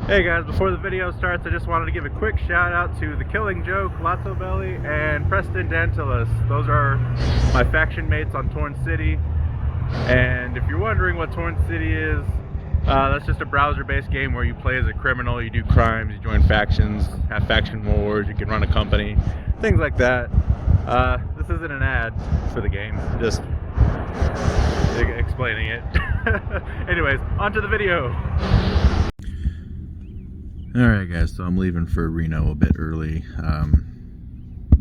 Hey guys, before the video starts, I just wanted to give a quick shout out to The Killing Joke, Lotso Belly, and Preston Dantilis. Those are my faction mates on Torn City. And if you're wondering what Torn City is, that's just a browser-based game where you play as a criminal, you do crimes, you join factions, have faction wars, you can run a company, things like that. This isn't an ad for the game, just explaining it. Anyways, on to the video. Alright guys, so I'm leaving for Reno a bit early.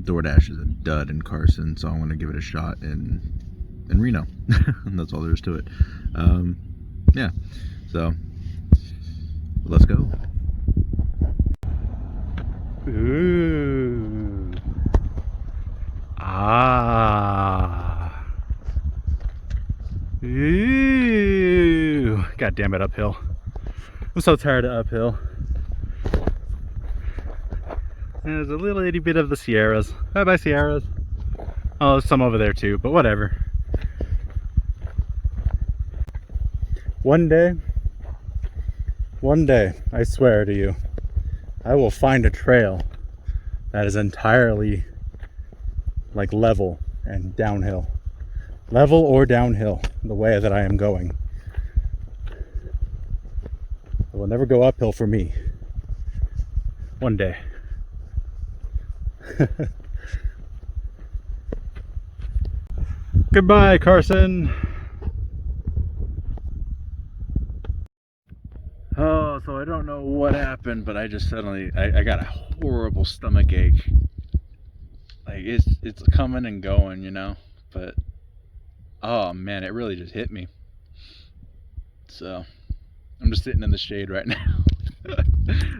DoorDash is a dud in Carson, so I'm going to give it a shot in Reno. And that's all there is to it. Yeah, so let's go. Ooh. Ah. Ooh. God damn it, uphill. I'm so tired of uphill. And there's a little itty bit of the Sierras. Bye bye Sierras. Oh, there's some over there too, but whatever. One day, I swear to you, I will find a trail that is entirely like level and downhill. Level or downhill, the way that I am going. It will never go uphill for me. One day. Goodbye, Carson. Oh, so I don't know what happened, but I just suddenly I got a horrible stomach ache. Like it's coming and going, you know. But oh man, it really just hit me. So I'm just sitting in the shade right now.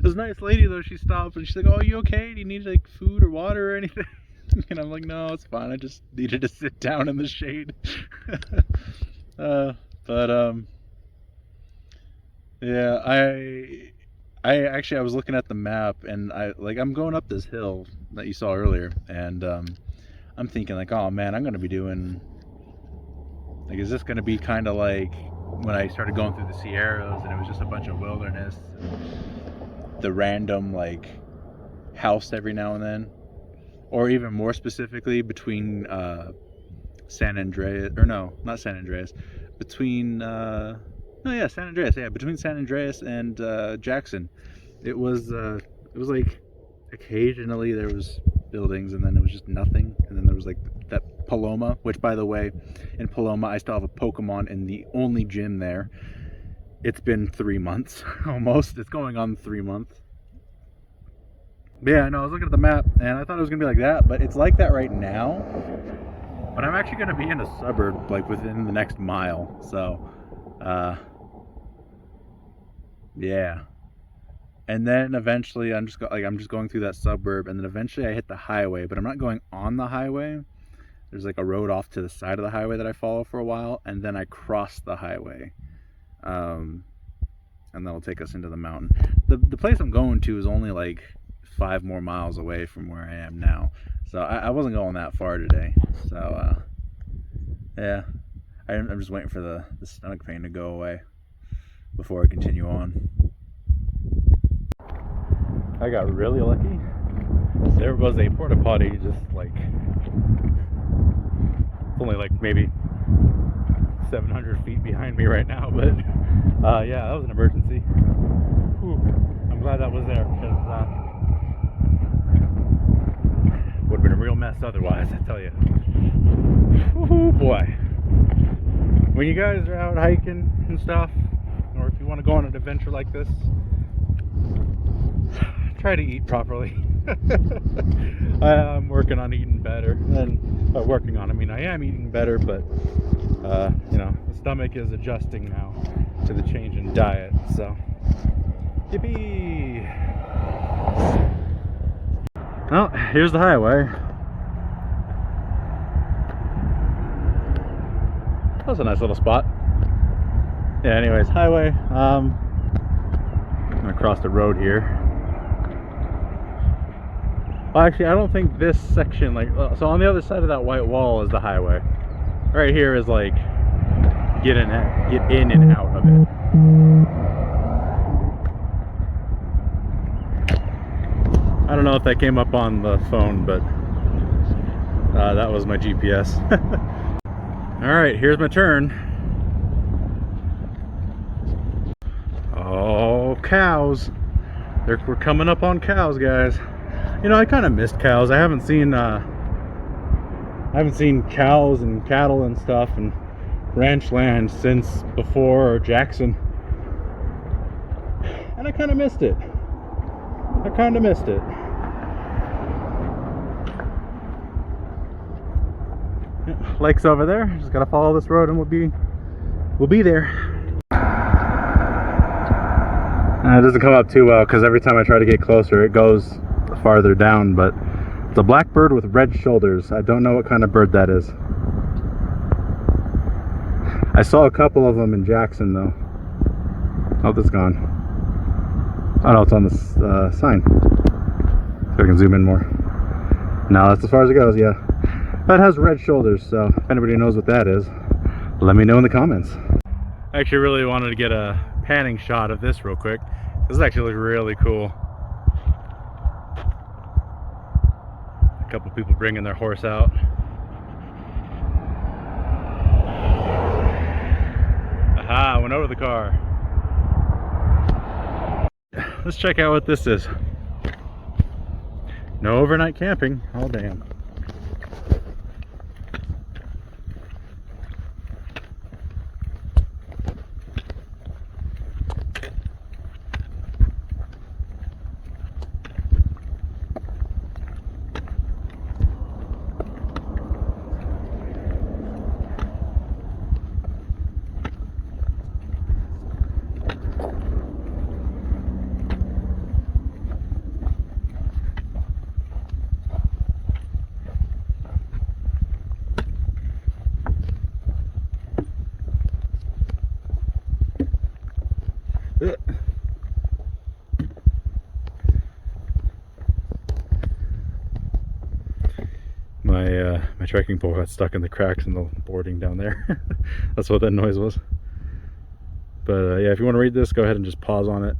This nice lady though, she stopped and she's like, "Oh, are you okay? Do you need like food or water or anything?" And I'm like, "No, it's fine. I just needed to sit down in the shade." Yeah, I was looking at the map and I'm going up this hill that you saw earlier, and I'm thinking like, oh man, I'm gonna be doing like, is this gonna be kind of like when I started going through the Sierras and it was just a bunch of wilderness, the random like house every now and then, or even more specifically between San Andreas, or no, not San Andreas, between San Andreas, yeah, between San Andreas and Jackson. It was like occasionally there was buildings and then it was just nothing, and then there was like that Paloma, which by the way, in Paloma I still have a Pokemon in the only gym there. It's been 3 months almost. It's going on 3 months. But yeah, no, I was looking at the map and I thought it was gonna be like that, but it's like that right now. But I'm actually gonna be in a suburb like within the next mile. So yeah. And then eventually I'm just going through that suburb, and then eventually I hit the highway, but I'm not going on the highway. There's like a road off to the side of the highway that I follow for a while, and then I cross the highway. And that'll take us into the mountain. The place I'm going to is only like 5 more miles away from where I am now. So I wasn't going that far today. So yeah. I'm just waiting for the stomach pain to go away before I continue on. I got really lucky. There was a porta potty just like, it's only like maybe 700 feet behind me right now, but yeah, that was an emergency. Whew. I'm glad that was there, because would have been a real mess otherwise, I tell you. Oh boy. When you guys are out hiking and stuff, or if you want to go on an adventure like this, try to eat properly. I'm working on eating better. And working on, I mean, I am eating better, but you know, the stomach is adjusting now to the change in diet. So, yippee! Well, here's the highway. That's a nice little spot. Yeah, anyways, highway. I'm gonna cross the road here. Well, actually, I don't think this section, like, so on the other side of that white wall is the highway. Right here is like get in and out of it. I don't know if that came up on the phone, but that was my GPS. All right, here's my turn. Oh, cows. We're coming up on cows, guys. You know, I kind of missed cows. I haven't seen cows and cattle and stuff and ranch land since before Jackson. And I kind of missed it. Yeah, lake's over there. Just gotta follow this road and we'll be there. It doesn't come up too well because every time I try to get closer it goes farther down, but it's a blackbird with red shoulders. I don't know what kind of bird that is. I saw a couple of them in Jackson though. Oh, that's gone. Oh no, it's on this sign. So I can zoom in more. No, that's as far as it goes, yeah. That has red shoulders, so if anybody knows what that is, let me know in the comments. I actually really wanted to get a panning shot of this real quick. This actually looks really cool. A couple people bringing their horse out. Aha, went over the car. Let's check out what this is. No overnight camping. Oh damn. My trekking pole got stuck in the cracks in the boarding down there. That's what that noise was. But yeah, if you want to read this, go ahead and just pause on it.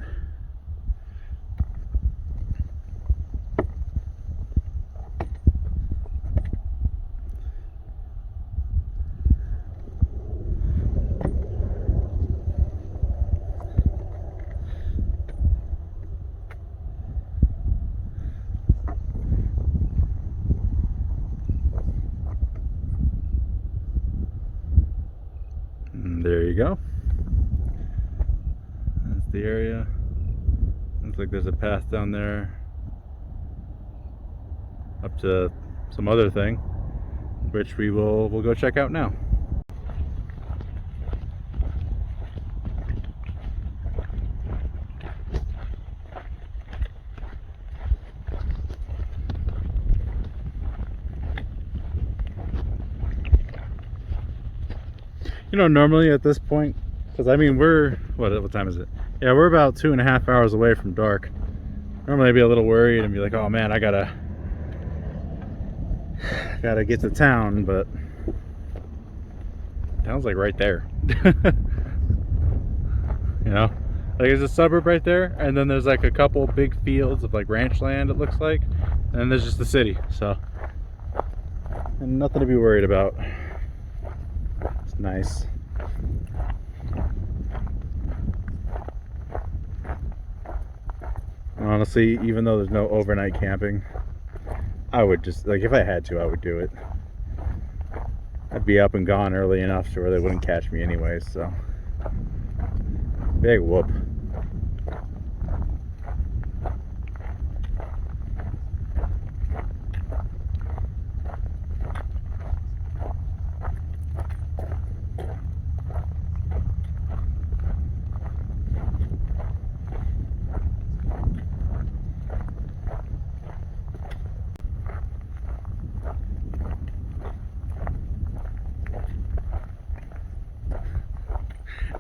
There you go. That's the area. Looks like there's a path down there up to some other thing, which we'll go check out now. You know, normally at this point, because I mean we're what time is it? Yeah, we're about 2.5 hours away from dark. Normally I'd be a little worried and be like, oh man, I gotta get to town, but town's like right there. You know, like there's a suburb right there, and then there's like a couple big fields of like ranch land, it looks like, and then there's just the city. So, and nothing to be worried about. It's nice. Honestly, even though there's no overnight camping, I would just, like, if I had to, I would do it. I'd be up and gone early enough to where they wouldn't catch me anyway, so. Big whoop.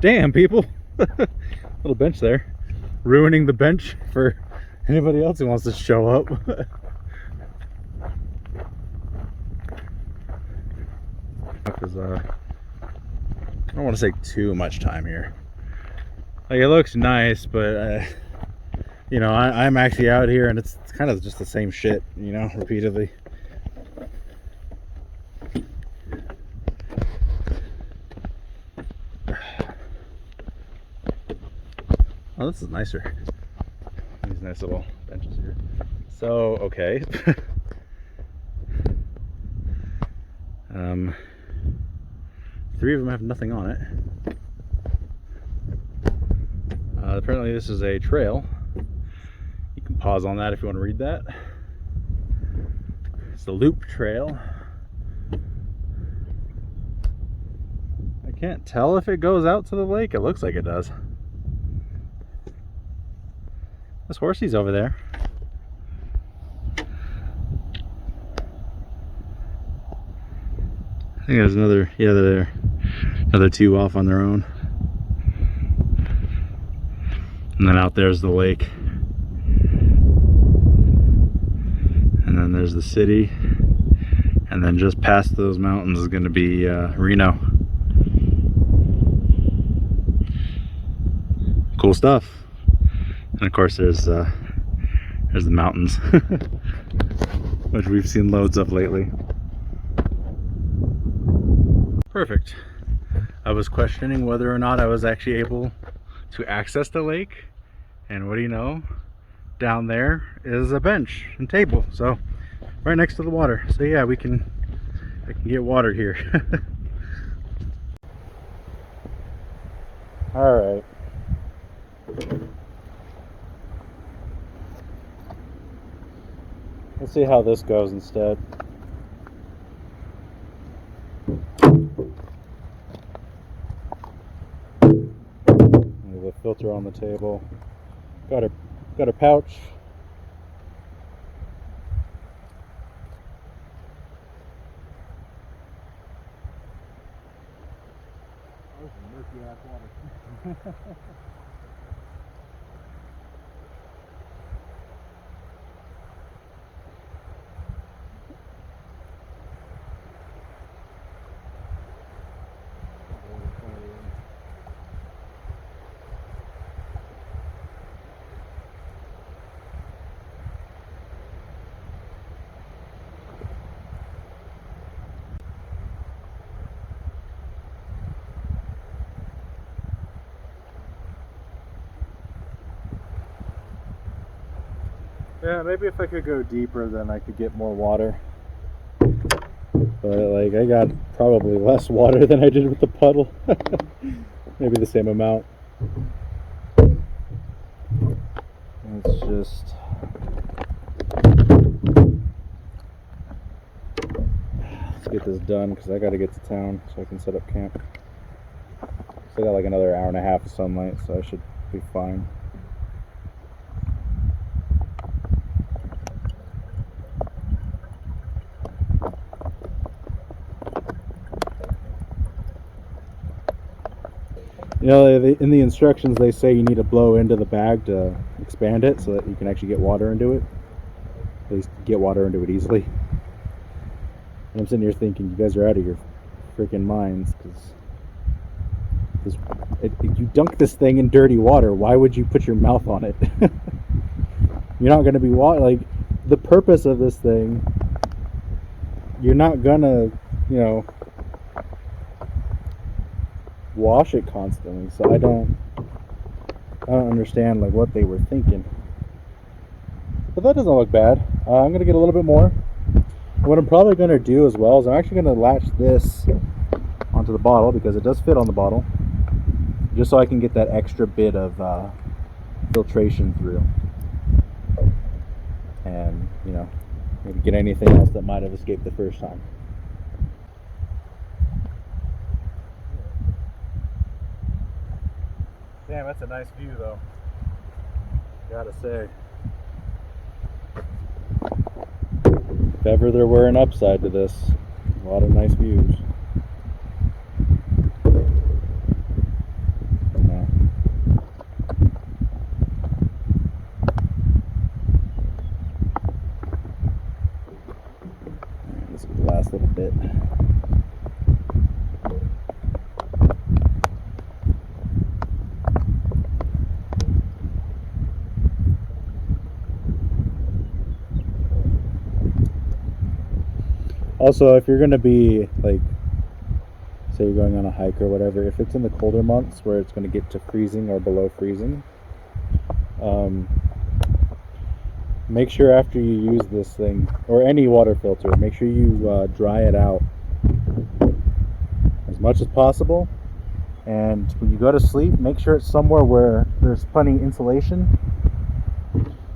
Damn, people. Little bench there, ruining the bench for anybody else who wants to show up. Because I don't want to take too much time here. Like, it looks nice, but You know, I'm actually out here and it's kind of just the same shit, you know, repeatedly. Oh, this is nicer. These nice little benches here. So, okay. Three of them have nothing on it. Apparently this is a trail. You can pause on that if you want to read that. It's the loop trail. I can't tell if it goes out to the lake. It looks like it does. There's horsies over there. I think there's another, yeah, there. Another two off on their own. And then out there's the lake. And then there's the city. And then just past those mountains is going to be Reno. Cool stuff. And of course there's the mountains, which we've seen loads of lately. Perfect. I was questioning whether or not I was actually able to access the lake, and what do you know, down there is a bench and table, so right next to the water. So yeah, I can get watered here. All right. Let's see how this goes instead. The filter on the table. Got her pouch. That was murky ass water. Yeah, maybe if I could go deeper, then I could get more water. But like, I got probably less water than I did with the puddle. Maybe the same amount. It's just... let's get this done, because I got to get to town so I can set up camp. So I got like another hour and a half of sunlight, so I should be fine. You know, in the instructions they say you need to blow into the bag to expand it so that you can actually get water into it. At least get water into it easily. And I'm sitting here thinking, you guys are out of your freaking minds, because you dunk this thing in dirty water. Why would you put your mouth on it? You're not going to be like, the purpose of this thing, you're not gonna, you know, wash it constantly. So I don't understand like what they were thinking. But that doesn't look bad. I'm gonna get a little bit more. And what I'm probably gonna do as well is I'm actually gonna latch this onto the bottle, because it does fit on the bottle, just so I can get that extra bit of filtration through, and you know, maybe get anything else that might have escaped the first time. Damn, that's a nice view though, gotta say. If ever there were an upside to this, a lot of nice views. Yeah. This is the last little bit. Also, if you're gonna be like, say you're going on a hike or whatever, if it's in the colder months where it's gonna get to freezing or below freezing, make sure after you use this thing or any water filter, make sure you dry it out as much as possible. And when you go to sleep, make sure it's somewhere where there's plenty of insulation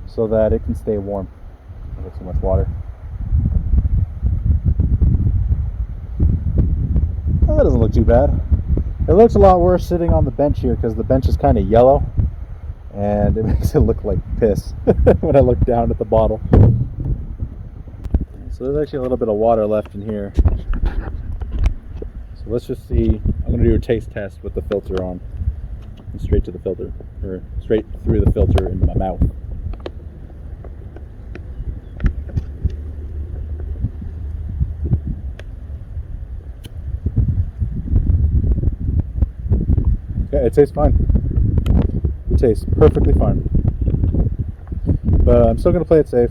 so that it can stay warm. Don't get too much water. Well, that doesn't look too bad. It looks a lot worse sitting on the bench here because the bench is kind of yellow and it makes it look like piss when I look down at the bottle. So there's actually a little bit of water left in here. So let's just see. I'm going to do a taste test with the filter on. And straight to the filter, or straight through the filter into my mouth. Yeah, it tastes fine. It tastes perfectly fine. But I'm still going to play it safe.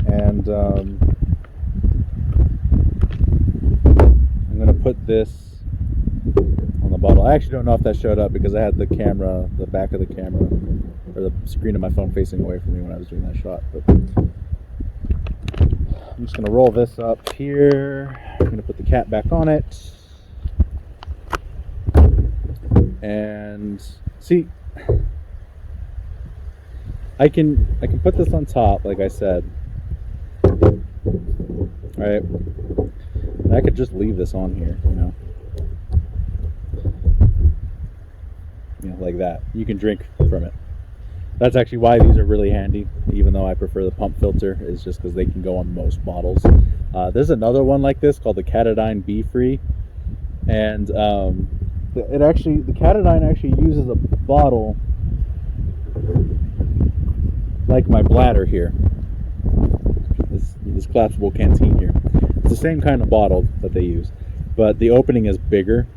And I'm going to put this on the bottle. I actually don't know if that showed up because I had the camera, the back of the camera, or the screen of my phone facing away from me when I was doing that shot. But I'm just going to roll this up here. I'm going to put the cap back on it. And see, I can put this on top, like I said. Right? And I could just leave this on here, you know, like that. You can drink from it. That's actually why these are really handy, even though I prefer the pump filter, is just because they can go on most bottles. There's another one like this called the Catadine Be Free, and the Catadine actually uses a bottle like my bladder here. This collapsible canteen here. It's the same kind of bottle that they use, but the opening is bigger.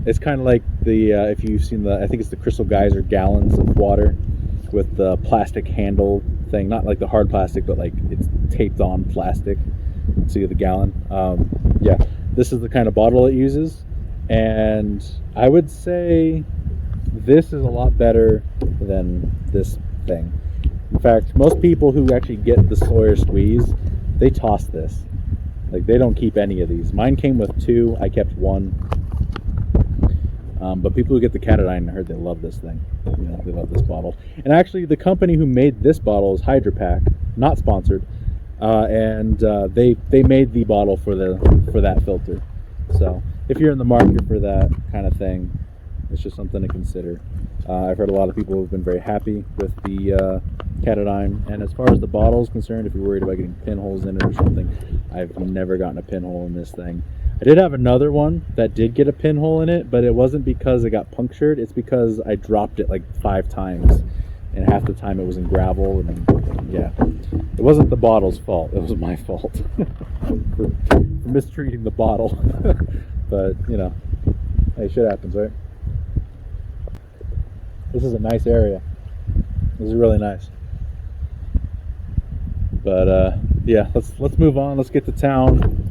It's kind of like the if you've seen I think it's the Crystal Geyser gallons of water with the plastic handle thing, not like the hard plastic, but like it's taped on plastic. See the gallon? Yeah, this is the kind of bottle it uses, and I would say this is a lot better than this thing. In fact, most people who actually get the Sawyer Squeeze, they toss this. Like, they don't keep any of these. Mine came with 2. I kept 1. But people who get the Catadine, I heard they love this thing. You know, they love this bottle. And actually, the company who made this bottle is Hydro Pack, not sponsored. They made the bottle for that filter. So if you're in the market for that kind of thing, it's just something to consider. I've heard a lot of people who have been very happy with the Catadine. And as far as the bottle is concerned, if you're worried about getting pinholes in it or something, I've never gotten a pinhole in this thing. I did have another one that did get a pinhole in it, but it wasn't because it got punctured. It's because I dropped it like 5 times, and half the time it was in gravel. And yeah, it wasn't the bottle's fault. It was my fault for mistreating the bottle. But, you know, hey, shit happens, right? This is a nice area. This is really nice. But yeah, let's move on. Let's get to town,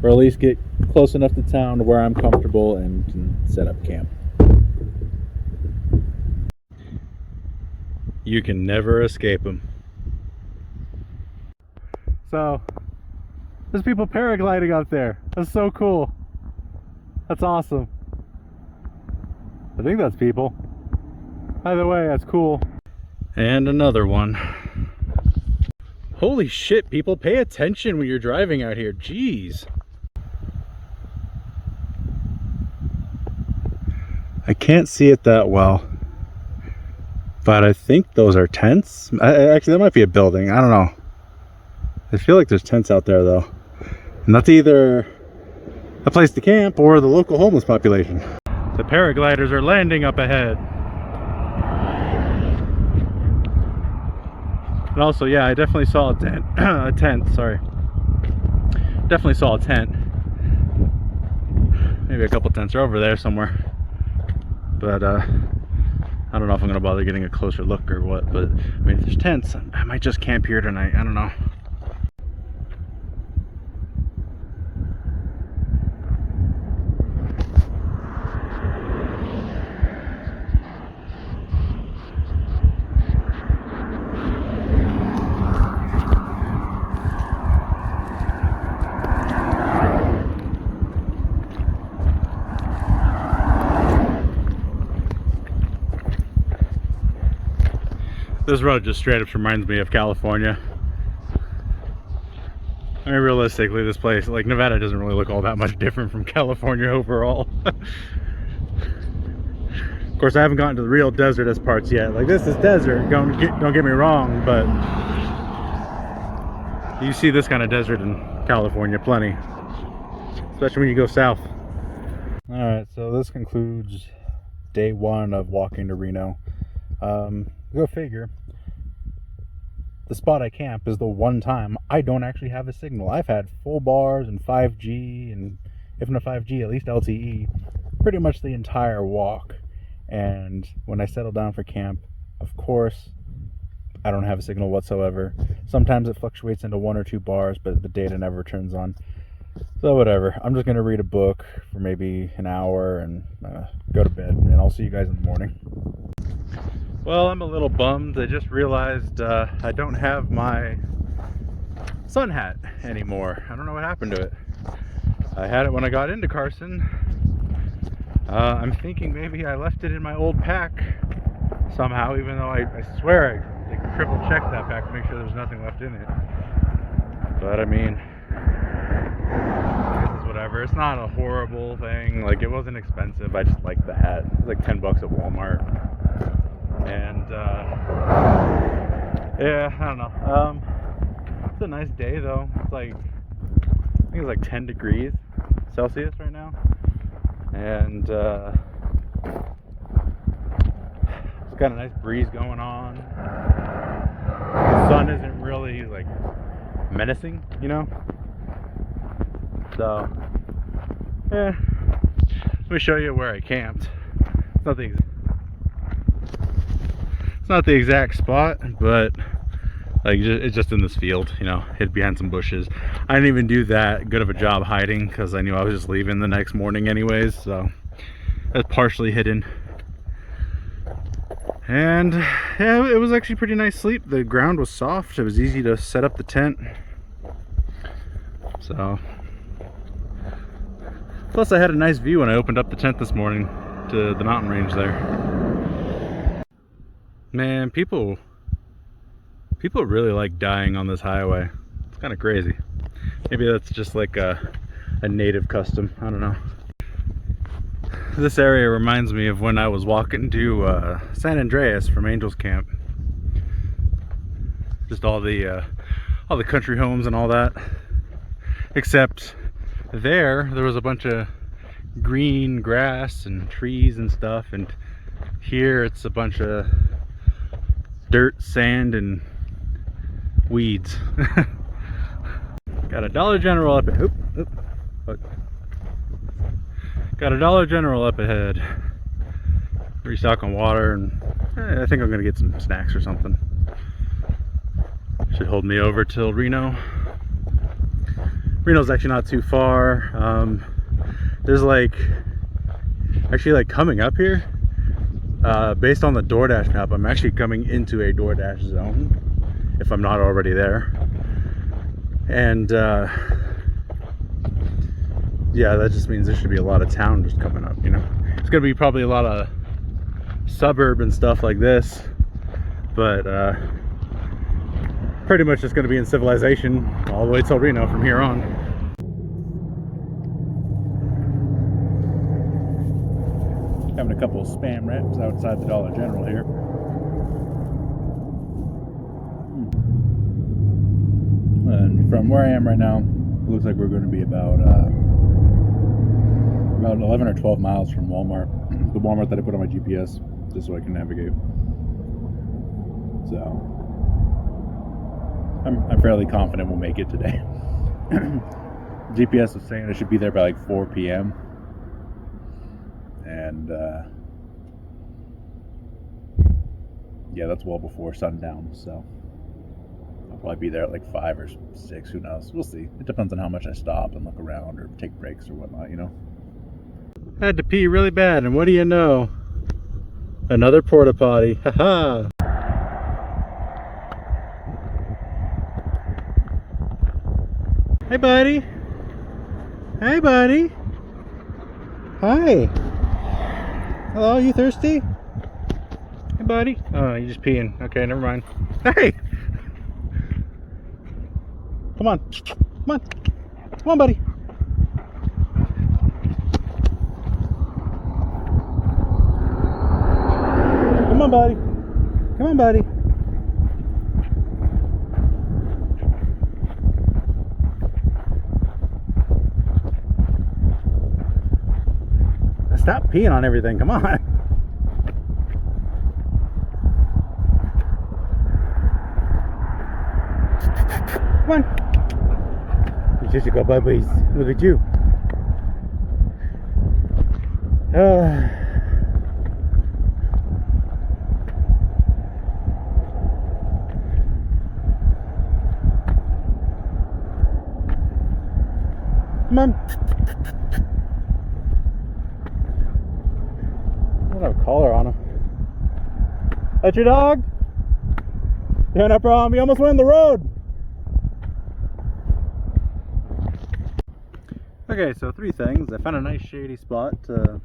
or at least get close enough to town to where I'm comfortable and can set up camp. You can never escape them. So there's people paragliding up there. That's so cool. That's awesome. I think that's people. Either way, that's cool. And another one. Holy shit, people, pay attention when you're driving out here. Jeez. I can't see it that well, but I think those are tents. Actually, that might be a building. I don't know. I feel like there's tents out there, though. And that's either a place to camp or the local homeless population. The paragliders are landing up ahead. And also, yeah, I definitely saw a tent. Definitely saw a tent. Maybe a couple tents are over there somewhere. But I I don't know if I'm gonna bother getting a closer look or what, but I mean, if there's tents, I might just camp here tonight. I don't know. This road just straight up reminds me of California. I mean, realistically, this place, like Nevada, doesn't really look all that much different from California overall. Of course, I haven't gotten to the real desertous parts yet. Like, this is desert, don't get me wrong, but you see this kind of desert in California plenty, especially when you go south. All right, so this concludes day one of walking to Reno. Go figure. The spot I camp is the one time I don't actually have a signal. I've had full bars and 5G, and if not 5G, at least LTE, pretty much the entire walk. And when I settle down for camp, of course, I don't have a signal whatsoever. Sometimes it fluctuates into 1 or 2 bars, but the data never turns on. So whatever, I'm just going to read a book for maybe an hour and go to bed, and I'll see you guys in the morning. Well, I'm a little bummed. I just realized I don't have my sun hat anymore. I don't know what happened to it. I had it when I got into Carson. I'm thinking maybe I left it in my old pack somehow, even though I swear I triple checked that pack to make sure there was nothing left in it. But I mean, this is whatever. It's not a horrible thing. Like, it wasn't expensive. I just liked the hat. It was like 10 bucks at Walmart. And yeah, I don't know. It's a nice day though. It's like, I think it's like 10 degrees Celsius right now, and it's got a nice breeze going on. The sun isn't really like menacing, you know. So yeah, let me show you where I camped. It's not the exact spot, but like it's just in this field, you know, hid behind some bushes. I didn't even do that good of a job hiding because I knew I was just leaving the next morning anyways, so that's partially hidden. And yeah, it was actually pretty nice sleep. The ground was soft. It was easy to set up the tent. So plus I had a nice view when I opened up the tent this morning to the mountain range there. Man, people really like dying on this highway. It's kind of crazy. Maybe that's just like a native custom. I don't know. This area reminds me of when I was walking to San Andreas from Angels Camp. Just all the country homes and all that. Except there was a bunch of green grass and trees and stuff, and here it's a bunch of dirt, sand, and weeds. Got a Dollar General up ahead. Got a Dollar General up ahead. Restock on water, and I think I'm gonna get some snacks or something. Should hold me over till Reno. Reno's actually not too far. There's like, actually, like coming up here, based on the DoorDash map, I'm actually coming into a DoorDash zone, if I'm not already there. And yeah, that just means there should be a lot of town just coming up, you know. It's gonna be probably a lot of suburb and stuff like this, but pretty much just gonna be in civilization all the way till Reno from here on. Having a couple of spam wraps outside the Dollar General here. And from where I am right now, it looks like we're going to be about 11 or 12 miles from Walmart. The Walmart that I put on my GPS, just so I can navigate. So I'm fairly confident we'll make it today. GPS is saying I should be there by like 4 p.m. And yeah, that's well before sundown, so I'll probably be there at like 5 or 6, who knows. We'll see. It depends on how much I stop and look around or take breaks or whatnot, you know. I had to pee really bad, and what do you know? Another porta potty. Haha. Hey buddy. Hey buddy. Hi. Hello, you thirsty? Hey buddy. Oh, you're just peeing. Okay, never mind. Hey! Come on. Come on. Come on, buddy. Come on, buddy. Come on, buddy. Stop peeing on everything. Come on. Come on. You just go bubbies. Look at you. Come on. I don't have a collar on him. That's your dog? Yeah, no problem. You almost went in the road. Okay, so 3 things. I found a nice shady spot to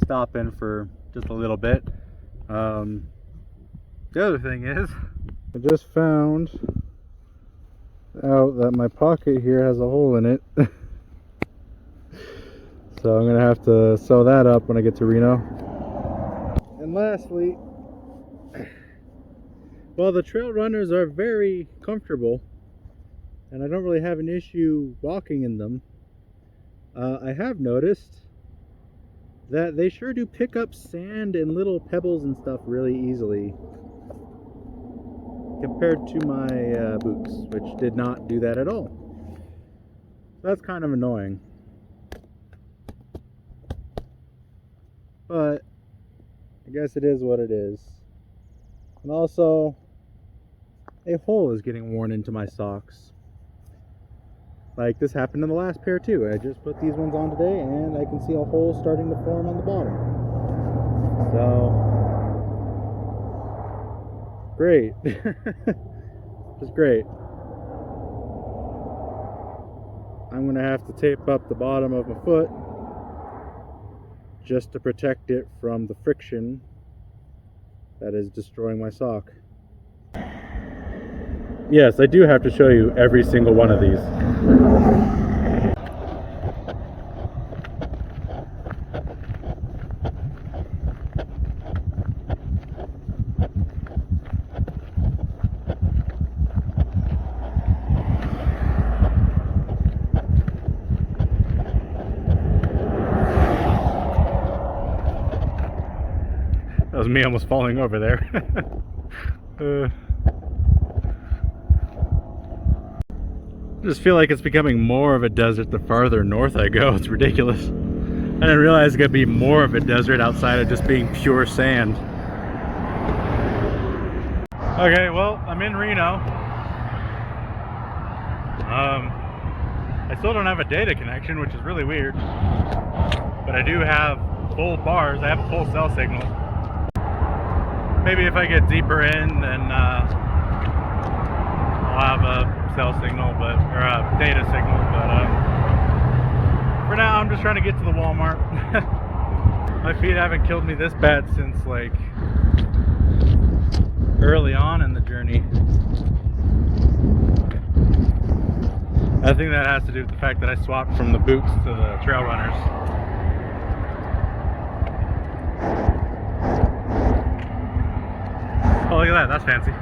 stop in for just a little bit. The other thing is, I just found out that my pocket here has a hole in it. So I'm gonna have to sew that up when I get to Reno. And lastly, while the trail runners are very comfortable and I don't really have an issue walking in them, I have noticed that they sure do pick up sand and little pebbles and stuff really easily compared to my boots, which did not do that at all. So that's kind of annoying. But I guess it is what it is. And also, a hole is getting worn into my socks. Like this happened in the last pair too. I just put these ones on today and I can see a hole starting to form on the bottom. So, great. Just great. I'm gonna have to tape up the bottom of my foot just to protect it from the friction that is destroying my sock. Yes, I do have to show you every single one of these. That was me almost falling over there. I just feel like it's becoming more of a desert the farther north I go. It's ridiculous. I didn't realize it's gonna be more of a desert outside of just being pure sand. Okay, well, I'm in Reno. I still don't have a data connection, which is really weird. But I do have full bars. I have a full cell signal. Maybe if I get deeper in, then I'll have a cell signal, or a data signal. But for now, I'm just trying to get to the Walmart. My feet haven't killed me this bad since like early on in the journey. I think that has to do with the fact that I swapped from the boots to the trail runners. Oh, look at that, that's fancy.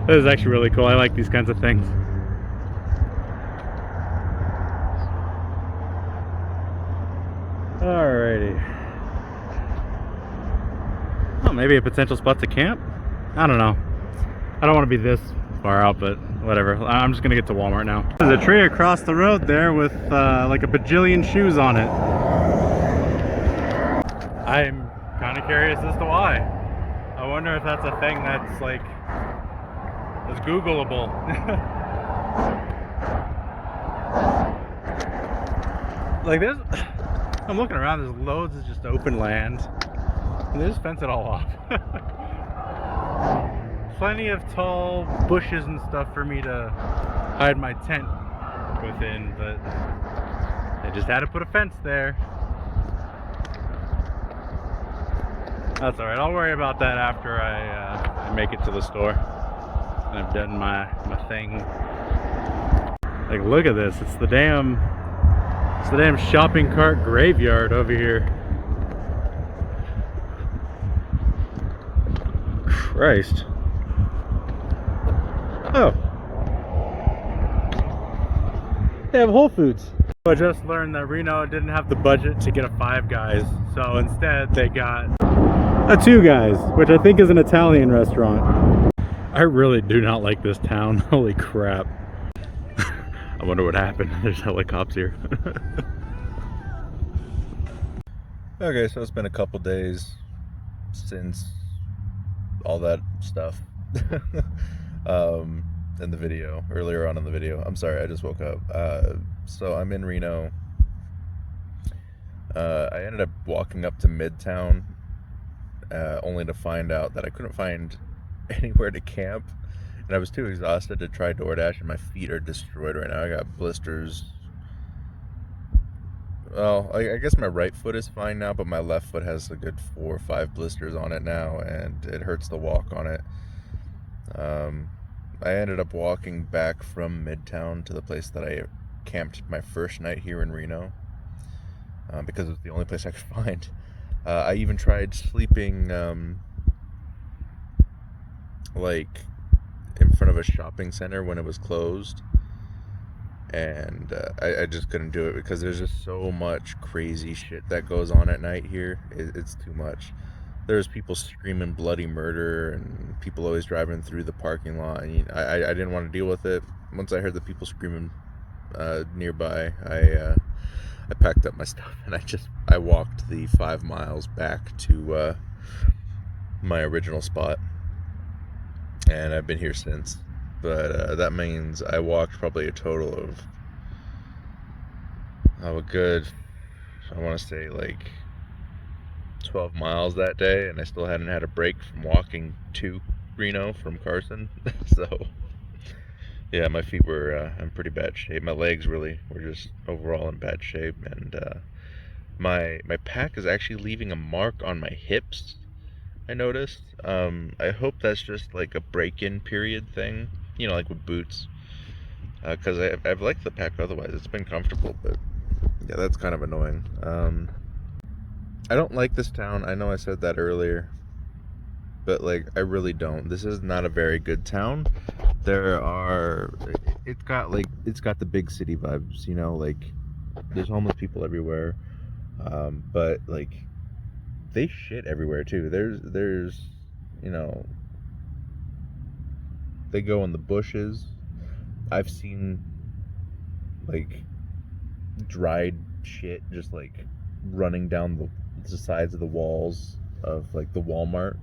This is actually really cool. I like these kinds of things. Alrighty. Oh, maybe a potential spot to camp? I don't know. I don't want to be this far out, but whatever. I'm just gonna get to Walmart now. There's a tree across the road there with like a bajillion shoes on it. I'm kind of curious as to why. I wonder if that's a thing that's like is Googleable. Like there's, I'm looking around. There's loads of just open land, and they just fence it all off. Plenty of tall bushes and stuff for me to hide my tent within, but they just had to put a fence there. That's alright, I'll worry about that after I make it to the store and I've done my thing. Like, look at this, it's the damn shopping cart graveyard over here. Christ. Oh, they have Whole Foods. I just learned that Reno didn't have the budget to get a Five Guys, so instead they got a Two Guys, which I think is an Italian restaurant. I really do not like this town. Holy crap. I wonder what happened. There's helicopters here. Okay, so it's been a couple days since all that stuff. In the video, earlier on in the video. I'm sorry, I just woke up. So I'm in Reno. I ended up walking up to Midtown, only to find out that I couldn't find anywhere to camp. And I was too exhausted to try DoorDash, and my feet are destroyed right now. I got blisters. Well, I guess my right foot is fine now, but my left foot has a good 4 or 5 blisters on it now, and it hurts to walk on it. I ended up walking back from Midtown to the place that I camped my first night here in Reno, because it's the only place I could find. I even tried sleeping like in front of a shopping center when it was closed, and I just couldn't do it because there's just so much crazy shit that goes on at night here. It's too much. There's people screaming bloody murder, and people always driving through the parking lot, and I didn't want to deal with it. Once I heard the people screaming nearby, I packed up my stuff and I walked the 5 miles back to my original spot, and I've been here since. But that means I walked probably a total of a good, I want to say like 12 miles that day, and I still hadn't had a break from walking to Reno from Carson. So yeah, my feet were in pretty bad shape. My legs really were just overall in bad shape, and my pack is actually leaving a mark on my hips, I noticed. I hope that's just like a break-in period thing, you know, like with boots, because I've liked the pack otherwise. It's been comfortable, but yeah, that's kind of annoying. I don't like this town. I know I said that earlier, but like I really don't. This is not a very good town. It's got the big city vibes, you know, like there's homeless people everywhere, but like they shit everywhere too. There's you know, they go in the bushes. I've seen like dried shit just like running down the sides of the walls of like the Walmart.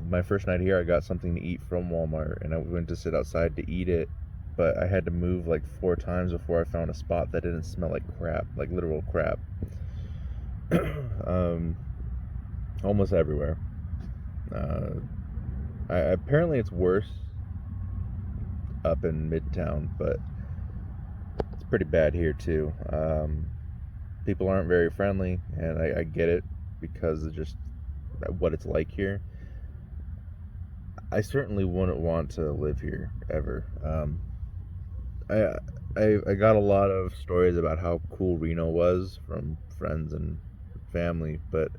My first night here, I got something to eat from Walmart, and I went to sit outside to eat it, but I had to move like 4 times before I found a spot that didn't smell like crap, like literal crap. Almost everywhere. Apparently it's worse up in Midtown, but it's pretty bad here too. People aren't very friendly, and I get it because of just what it's like here. I certainly wouldn't want to live here ever. I got a lot of stories about how cool Reno was from friends and family, but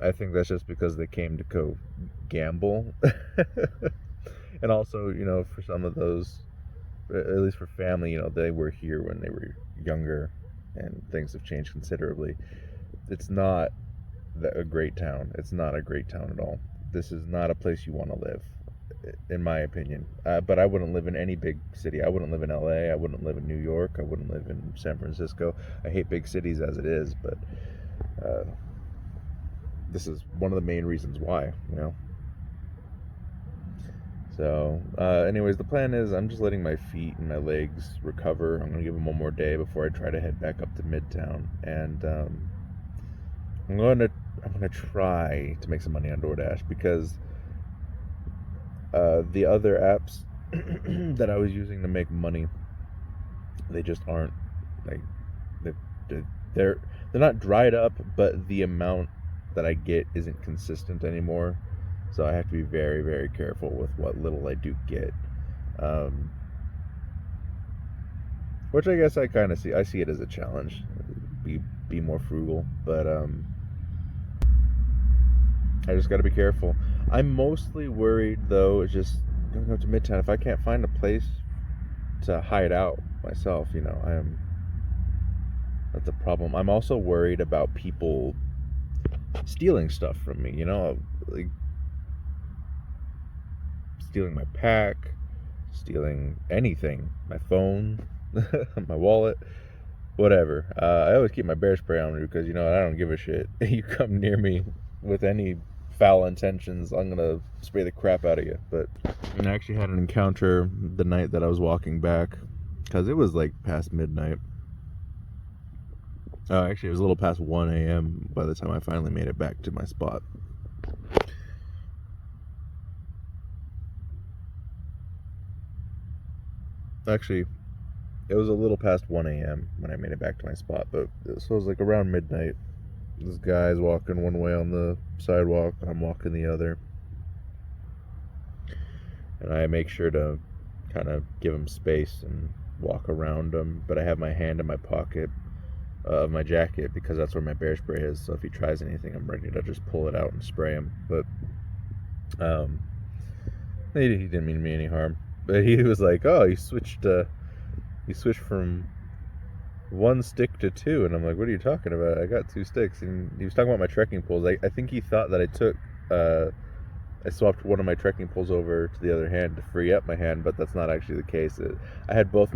I think that's just because they came to go gamble. And also, you know, for some of those, at least for family, you know, they were here when they were younger, and things have changed considerably. It's not a great town. It's not a great town at all. This is not a place you want to live, in my opinion. But I wouldn't live in any big city. I wouldn't live in LA. I wouldn't live in New York. I wouldn't live in San Francisco. I hate big cities as it is, but this is one of the main reasons why, you know. So, anyways, the plan is I'm just letting my feet and my legs recover. I'm gonna give them one more day before I try to head back up to Midtown, and I'm gonna try to make some money on DoorDash, because the other apps that I was using to make money, they just aren't, like, they're not dried up, but the amount that I get isn't consistent anymore. So I have to be very, very careful with what little I do get. Which I guess I kind of see. I see it as a challenge. Be more frugal, but I just got to be careful. I'm mostly worried, though, just going up to Midtown. If I can't find a place to hide out myself, you know, that's a problem. I'm also worried about people stealing stuff from me. You know, like stealing my pack, stealing anything, my phone, my wallet, whatever. I always keep my bear spray on me because, you know, I don't give a shit. You come near me with any foul intentions, I'm gonna spray the crap out of you. But I actually had an encounter the night that I was walking back, because it was like past midnight. Actually, it was a little past 1 a.m. by the time I finally made it back to my spot. Actually, it was a little past 1 a.m. when I made it back to my spot, but so it was like around midnight. This guy's walking one way on the sidewalk, I'm walking the other. And I make sure to kind of give him space and walk around him, but I have my hand in my pocket of my jacket, because that's where my bear spray is, so if he tries anything, I'm ready to just pull it out and spray him. But he didn't mean me any harm. But he was like, "Oh, you switched from one stick to two," and I'm like, "What are you talking about? I got 2 sticks." And he was talking about my trekking poles. I think he thought that I swapped one of my trekking poles over to the other hand to free up my hand, but that's not actually the case. I had both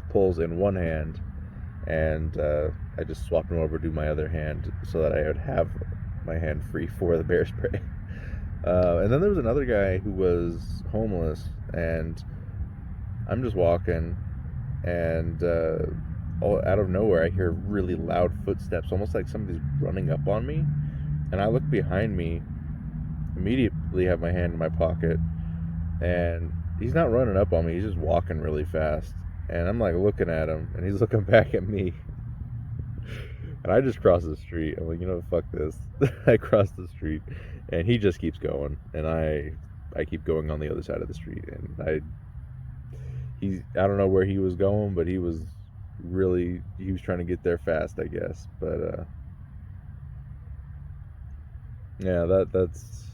poles in one hand, and I just swapped them over to my other hand so that I would have my hand free for the bear spray. And then there was another guy who was homeless, and I'm just walking, and all out of nowhere I hear really loud footsteps, almost like somebody's running up on me. And I look behind me, immediately have my hand in my pocket, and he's not running up on me, he's just walking really fast. And I'm like looking at him, and he's looking back at me. And I just cross the street. I'm like, you know, fuck this. I cross the street, and he just keeps going, and I keep going on the other side of the street. And I don't know where he was going, but he was trying to get there fast, I guess. But yeah, that's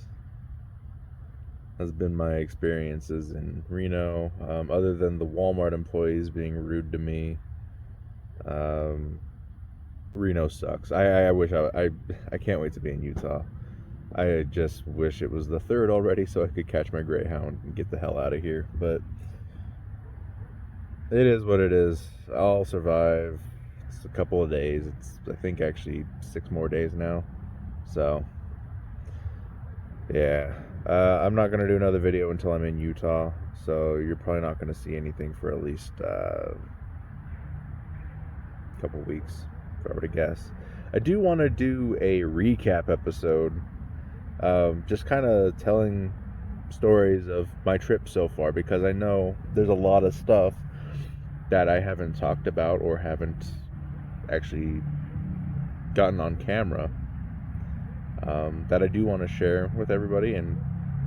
been my experiences in Reno. Other than the Walmart employees being rude to me, Reno sucks. I wish I can't wait to be in Utah. I just wish it was the 3rd already so I could catch my Greyhound and get the hell out of here. But it is what it is. I'll survive. It's a couple of days. It's, I think, actually 6 more days now. So yeah, I'm not gonna do another video until I'm in Utah. So you're probably not gonna see anything for at least a couple weeks, if I were to guess. I do want to do a recap episode, just kind of telling stories of my trip so far, because I know there's a lot of stuff that I haven't talked about or haven't actually gotten on camera, that I do want to share with everybody, and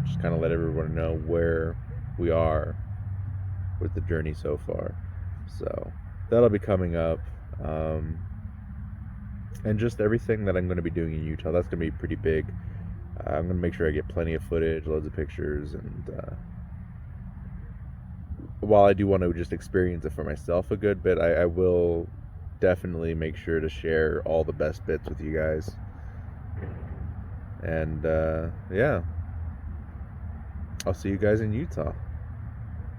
just kind of let everyone know where we are with the journey so far. So that'll be coming up. And just everything that I'm going to be doing in Utah, that's going to be pretty big. I'm going to make sure I get plenty of footage, loads of pictures, and while I do want to just experience it for myself a good bit, I will definitely make sure to share all the best bits with you guys. And yeah, I'll see you guys in Utah.